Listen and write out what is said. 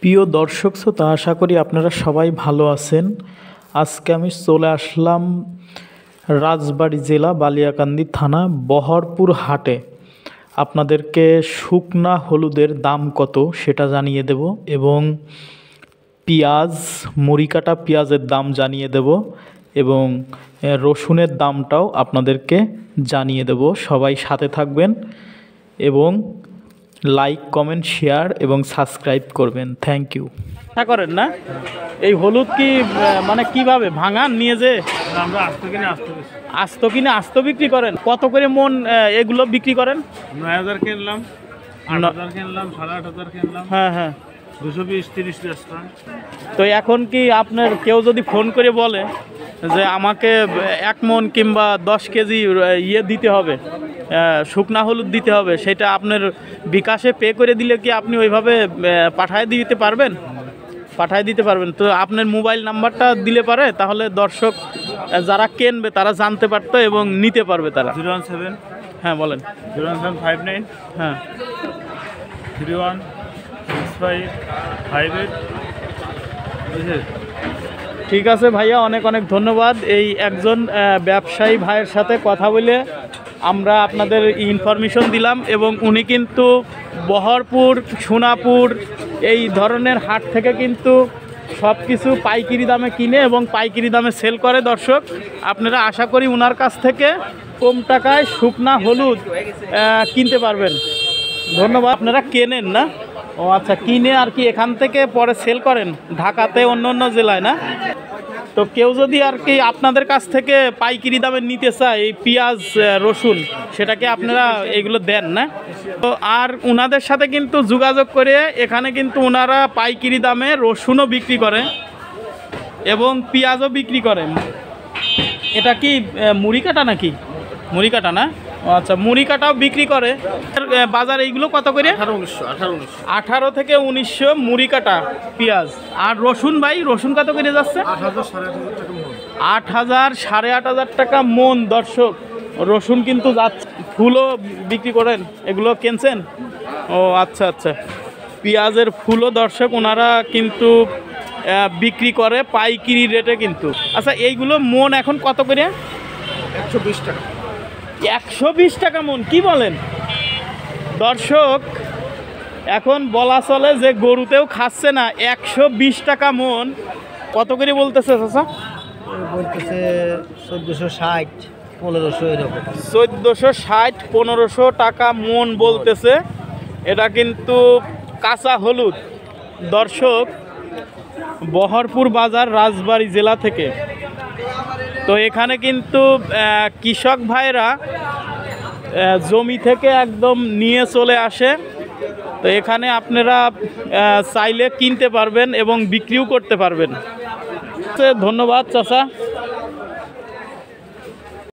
প্রিয় দর্শক শ্রোতা, আশা করি আপনারা সবাই ভালো আছেন। আজকে আমি চলে আসলাম রাজবাড়ী জেলা বালিয়াকান্দি থানা বহরপুর হাটে। আপনাদেরকে শুকনা হলুদের দাম কত সেটা জানিয়ে দেব এবং পেঁয়াজ, মুড়ি কাটা পেঁয়াজের দাম জানিয়ে দেব এবং রসুনের দামটাও আপনাদেরকে জানিয়ে দেব। সবাই সাথে থাকবেন এবং লাইক, কমেন্ট, শেয়ার এবং সাবস্ক্রাইব করবেন। Thank you. আশা করেন না এই হলুদ কি মানে কিভাবে ভাঙান নিয়ে যে আমরা আস্ত কিনে আস্ত বিক্রি করেন? কত করে মন এগুলো বিক্রি করেন? ৯,০০০ কিনলাম, ৮,০০০ কিনলাম, ৮,৫০০ কিনলাম। হ্যাঁ হ্যাঁ, ২২০-৩০ টাকা। তো এখন কি আপনার কেউ যদি ফোন করে বলে যে আমাকে ১ মন কিংবা ১০ কেজি ইয়ে দিতে হবে, শুকনা হলুদ দিতে হবে, সেটা আপনার বিকাশে পে করে দিলে কি আপনি ওইভাবে পাঠায় দিতে পারবেন? পাঠায় দিতে পারবেন। তো আপনার মোবাইল নাম্বারটা দিলে পারে, তাহলে দর্শক যারা কিনবে তারা জানতে পারতো এবং নিতে পারবে তারা। 017, হ্যাঁ বলেন। 01759, হ্যাঁ 316558। ঠিক আছে ভাইয়া, অনেক অনেক ধন্যবাদ। এই একজন ব্যবসায়ী ভাইয়ের সাথে কথা বলে আমরা আপনাদের ইনফরমেশন দিলাম এবং উনি কিন্তু বহরপুর, সোনাপুর এই ধরনের হাট থেকে কিন্তু সব কিছু পাইকারি দামে কিনে এবং পাইকারি দামে সেল করে। দর্শক, আপনারা আশা করি ওনার কাছ থেকে কম টাকায় শুকনা হলুদ কিনতে পারবেন। ধন্যবাদ। আপনারা কেনেন না? ও আচ্ছা, কিনে আর কি এখান থেকে পরে সেল করেন ঢাকাতে, অন্য অন্য জেলায় না? তো কেউ যদি আর কি আপনাদের কাছ থেকে পাইকারি দামে নিতে চায় এই পেঁয়াজ, রসুন, সেটাকে আপনারা এগুলো দেন না? তো আর ওনাদের সাথে কিন্তু যোগাযোগ করে এখানে কিন্তু ওনারা পাইকারি দামে রসুনও বিক্রি করে এবং পেঁয়াজও বিক্রি করে। এটা কি মুড়ি কাটা নাকি? মুড়ি কাটা না? আচ্ছা, মুড়ি কাটাও বিক্রি করে। বাজার এইগুলো কত করে? 18 থেকে 1900 মুড়ি কাটা পেঁয়াজ। আর রসুন ভাই, রসুন কত করে যাচ্ছে? 8,000, 8,500 টাকা মন। দর্শক, রসুন কিন্তু যাচ্ছে। ফুলও বিক্রি করেন? এগুলো কিনছেন? ও আচ্ছা আচ্ছা, পেঁয়াজের ফুলও দর্শক ওনারা কিন্তু বিক্রি করে পাইকারি রেটে কিন্তু। আচ্ছা, এইগুলো মন এখন কত করে? 120 টাকা। 120 টাকা মন? কি বলেন দর্শক? এখন বলা চলে যে গরুতেও খাচ্ছে না। 120 টাকা মন। কত করে বলতেছে চাচা? বলতেছে 1460, 1500 এরকম। 1460, 1500 টাকা মন বলতেছে। এটা কিন্তু কাঁচা হলুদ। দর্শক, বহরপুর বাজার, রাজবাড়ী জেলা থেকে। তো এখানে কিন্তু কৃষক ভাইরা জমি থেকে একদম নিয়ে চলে আসে। তো এখানে আপনারা চাইলে কিনতে পারবেন এবং বিক্রিও করতে পারবেন। ধন্যবাদ চাচা।